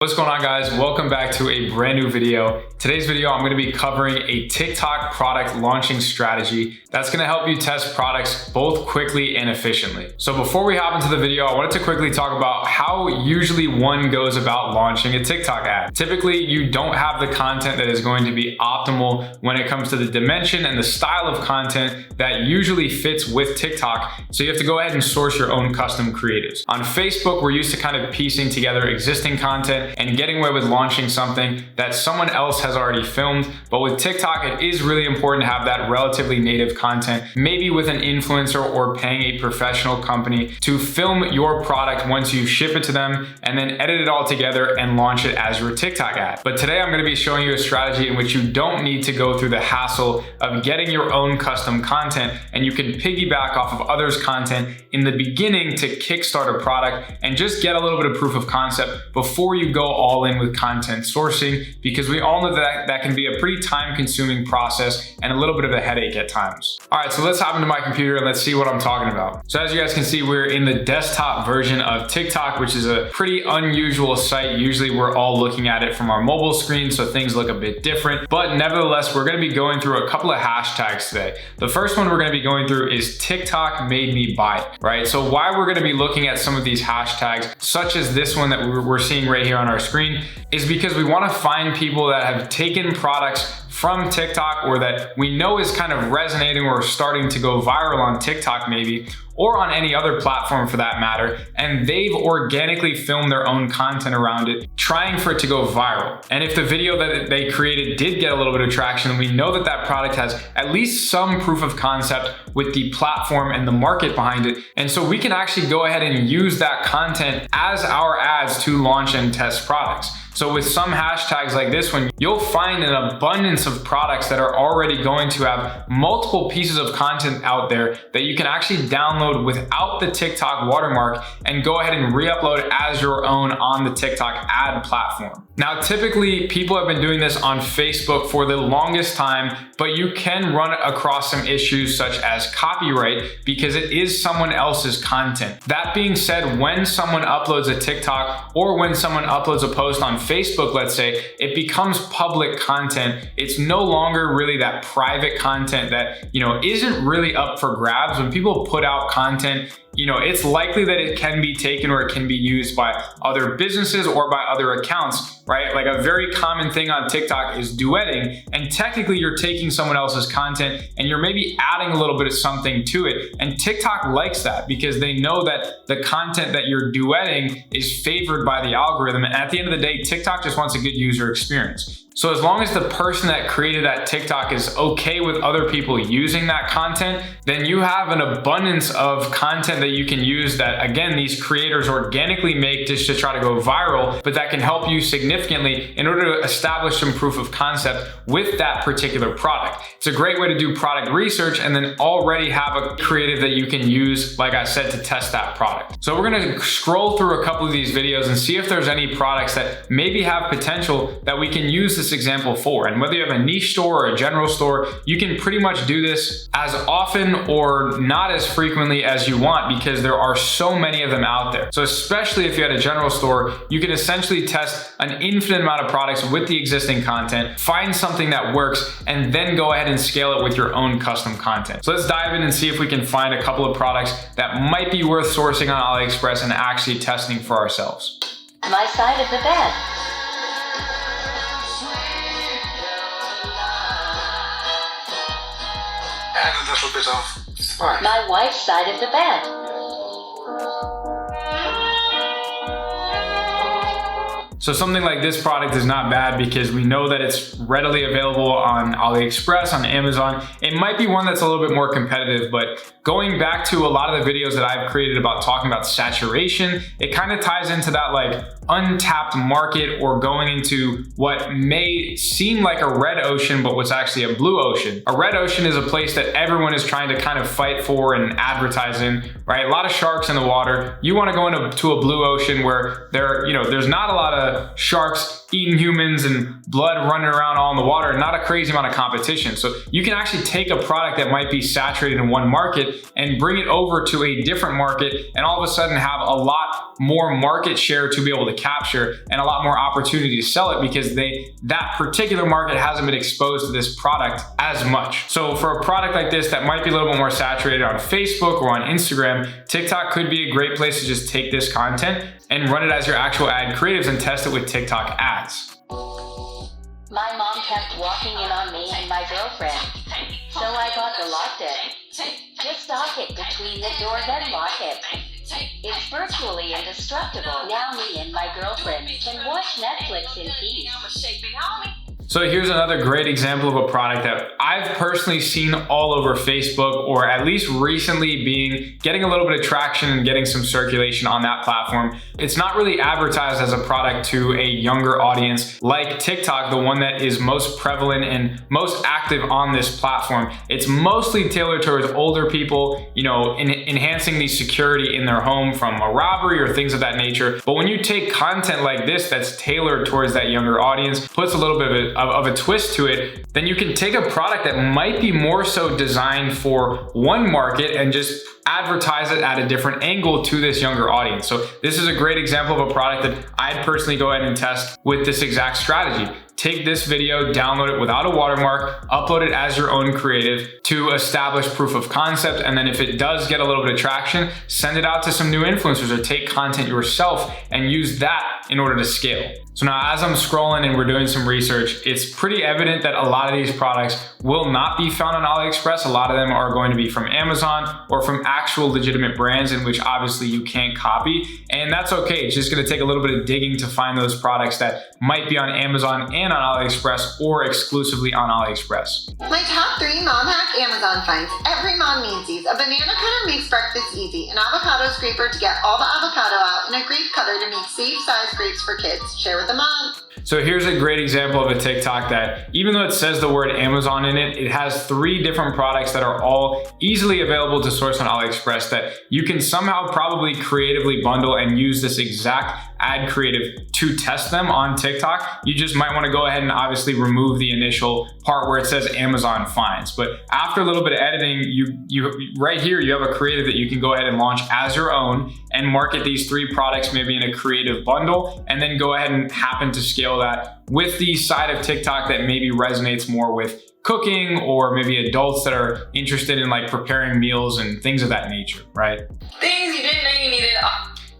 What's going on, guys? Welcome back to a brand new video. Today's video, I'm going to be covering a TikTok product launching strategy that's going to help you test products both quickly and efficiently. So before we hop into the video, I wanted to quickly talk about how usually one goes about launching a TikTok ad. Typically, you don't have the content that is going to be optimal when it comes to the dimension and the style of content that usually fits with TikTok. So you have to go ahead and source your own custom creatives. On Facebook, we're used to kind of piecing together existing content and getting away with launching something that someone else has already filmed. But with TikTok, it is really important to have that relatively native content, maybe with an influencer or paying a professional company to film your product once you ship it to them and then edit it all together and launch it as your TikTok ad. But today I'm going to be showing you a strategy in which you don't need to go through the hassle of getting your own custom content, and you can piggyback off of others' content in the beginning to kickstart a product and just get a little bit of proof of concept before you go all in with content sourcing, because we all know that that can be a pretty time-consuming process and a little bit of a headache at times. All right, so let's hop into my computer and let's see what I'm talking about. So as you guys can see, we're in the desktop version of TikTok, which is a pretty unusual site. Usually we're all looking at it from our mobile screen, so things look a bit different. But nevertheless, we're going to be going through a couple of hashtags today. The first one we're going to be going through is TikTok made me buy it, right? So why we're going to be looking at some of these hashtags, such as this one that we're seeing right here on our screen, is because we want to find people that have taken products from TikTok or that we know is kind of resonating or starting to go viral on TikTok maybe, or on any other platform for that matter, and they've organically filmed their own content around it, trying for it to go viral. And if the video that they created did get a little bit of traction, we know that that product has at least some proof of concept with the platform and the market behind it. And so we can actually go ahead and use that content as our ads to launch and test products. So with some hashtags like this one, you'll find an abundance of products that are already going to have multiple pieces of content out there that you can actually download without the TikTok watermark and go ahead and re-upload as your own on the TikTok ad platform. Now, typically people have been doing this on Facebook for the longest time, but you can run across some issues such as copyright because it is someone else's content. That being said, when someone uploads a TikTok or when someone uploads a post on Facebook, let's say, it becomes public content. It's no longer really that private content that, isn't really up for grabs. When people put out content, it's likely that it can be taken or it can be used by other businesses or by other accounts, right? Like a very common thing on TikTok is duetting, and technically you're taking someone else's content and you're maybe adding a little bit of something to it. And TikTok likes that because they know that the content that you're duetting is favored by the algorithm. And at the end of the day, TikTok just wants a good user experience. So as long as the person that created that TikTok is okay with other people using that content, then you have an abundance of content that you can use that, again, these creators organically make just to try to go viral, but that can help you significantly in order to establish some proof of concept with that particular product. It's a great way to do product research and then already have a creative that you can use, like I said, to test that product. So we're going to scroll through a couple of these videos and see if there's any products that maybe have potential that we can use this example for. And whether you have a niche store or a general store, you can pretty much do this as often or not as frequently as you want because there are so many of them out there. So especially if you had a general store, you can essentially test an infinite amount of products with the existing content, find something that works, and then go ahead and scale it with your own custom content. So let's dive in and see if we can find a couple of products that might be worth sourcing on AliExpress and actually testing for ourselves. My side of the bed. And a little bit of smile. My wife's side of the bed. So something like this product is not bad because we know that it's readily available on AliExpress, on Amazon. It might be one that's a little bit more competitive, but going back to a lot of the videos that I've created about talking about saturation, it kind of ties into that like untapped market or going into what may seem like a red ocean, but what's actually a blue ocean. A red ocean is a place that everyone is trying to kind of fight for and advertise in, right? A lot of sharks in the water. You want to go into a blue ocean where there's not a lot of sharks eating humans and blood running around all in the water, not a crazy amount of competition. So you can actually take a product that might be saturated in one market and bring it over to a different market and all of a sudden have a lot more market share to be able to capture and a lot more opportunity to sell it because that particular market hasn't been exposed to this product as much. So for a product like this that might be a little bit more saturated on Facebook or on Instagram, TikTok could be a great place to just take this content and run it as your actual ad creatives and test it with TikTok ads. My mom kept walking in on me and my girlfriend, so I got the lockdown. Just lock it between the door, then lock it. It's virtually indestructible. Now me and my girlfriend can watch Netflix in peace. So here's another great example of a product that I've personally seen all over Facebook, or at least recently getting a little bit of traction and getting some circulation on that platform. It's not really advertised as a product to a younger audience like TikTok, the one that is most prevalent and most active on this platform. It's mostly tailored towards older people, enhancing the security in their home from a robbery or things of that nature. But when you take content like this that's tailored towards that younger audience, puts a little bit of a twist to it, then you can take a product that might be more so designed for one market and just advertise it at a different angle to this younger audience. So this is a great example of a product that I'd personally go ahead and test with this exact strategy. Take this video, download it without a watermark, upload it as your own creative to establish proof of concept, and then if it does get a little bit of traction, send it out to some new influencers or take content yourself and use that in order to scale. So now as I'm scrolling and we're doing some research, it's pretty evident that a lot of these products will not be found on AliExpress. A lot of them are going to be from Amazon or from actual legitimate brands in which obviously you can't copy, and that's okay. It's just gonna take a little bit of digging to find those products that might be on Amazon and on AliExpress or exclusively on AliExpress. My top 3 mom hack Amazon finds. Every mom needs these. A banana cutter makes breakfast easy. An avocado scraper to get all the avocado out. And a grape cutter to make safe-sized grapes for kids. Share with the mom. So here's a great example of a TikTok that, even though it says the word Amazon in it, it has 3 different products that are all easily available to source on AliExpress that you can somehow probably creatively bundle and use this exact ad creative to test them on TikTok. You just might want to go ahead and obviously remove the initial part where it says Amazon finds. But after a little bit of editing, you right here, you have a creative that you can go ahead and launch as your own and market these 3 products maybe in a creative bundle, and then go ahead and happen to scale that with the side of TikTok that maybe resonates more with cooking, or maybe adults that are interested in like preparing meals and things of that nature, right? Things you didn't know you needed.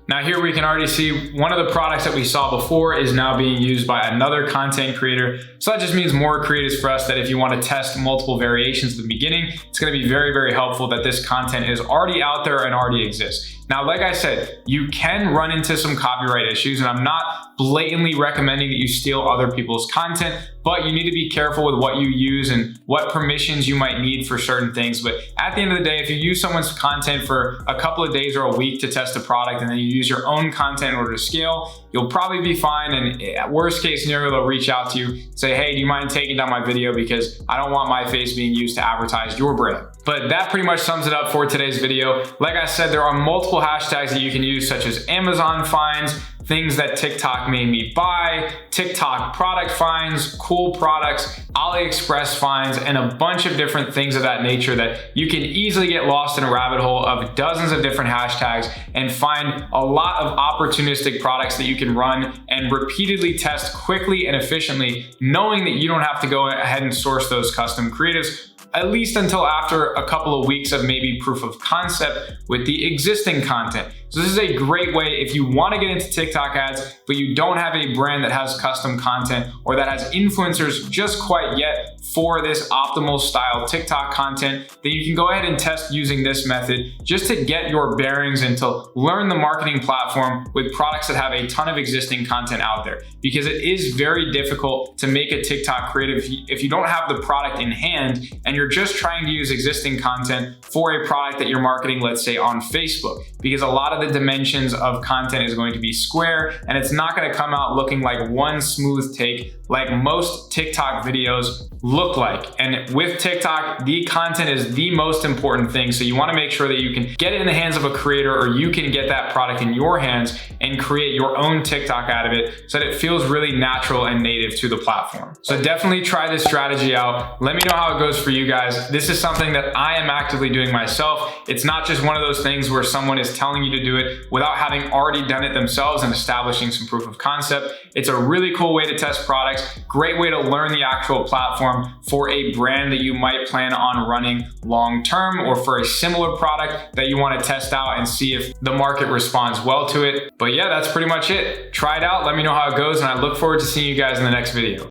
Now here we can already see one of the products that we saw before is now being used by another content creator. So that just means more creatives for us, that if you want to test multiple variations at the beginning, it's going to be very, very helpful that this content is already out there and already exists. Now, like I said, you can run into some copyright issues, and I'm not blatantly recommending that you steal other people's content, but you need to be careful with what you use and what permissions you might need for certain things. But at the end of the day, if you use someone's content for a couple of days or a week to test a product, and then you use your own content in order to scale, you'll probably be fine. And at worst case scenario, they'll reach out to you, say, hey, do you mind taking down my video because I don't want my face being used to advertise your brand. But that pretty much sums it up for today's video. Like I said, there are multiple hashtags that you can use, such as Amazon finds, things that TikTok made me buy, TikTok product finds, cool products, AliExpress finds, and a bunch of different things of that nature that you can easily get lost in a rabbit hole of dozens of different hashtags and find a lot of opportunistic products that you can run and repeatedly test quickly and efficiently, knowing that you don't have to go ahead and source those custom creatives, at least until after a couple of weeks of maybe proof of concept with the existing content. So this is a great way if you want to get into TikTok ads, but you don't have a brand that has custom content or that has influencers just quite yet for this optimal style TikTok content, then you can go ahead and test using this method just to get your bearings and to learn the marketing platform with products that have a ton of existing content out there. Because it is very difficult to make a TikTok creative if you don't have the product in hand and you're just trying to use existing content for a product that you're marketing, let's say on Facebook. Because a lot of the dimensions of content is going to be square, and it's not going to come out looking like one smooth take like most TikTok videos look like. And with TikTok, the content is the most important thing. So you want to make sure that you can get it in the hands of a creator, or you can get that product in your hands and create your own TikTok out of it so that it feels really natural and native to the platform. So definitely try this strategy out. Let me know how it goes for you guys. This is something that I am actively doing myself. It's not just one of those things where someone is telling you to do it without having already done it themselves and establishing some proof of concept. It's a really cool way to test products, great way to learn the actual platform for a brand that you might plan on running long term, or for a similar product that you want to test out and see if the market responds well to it. But yeah, that's pretty much it. Try it out, let me know how it goes, and I look forward to seeing you guys in the next video.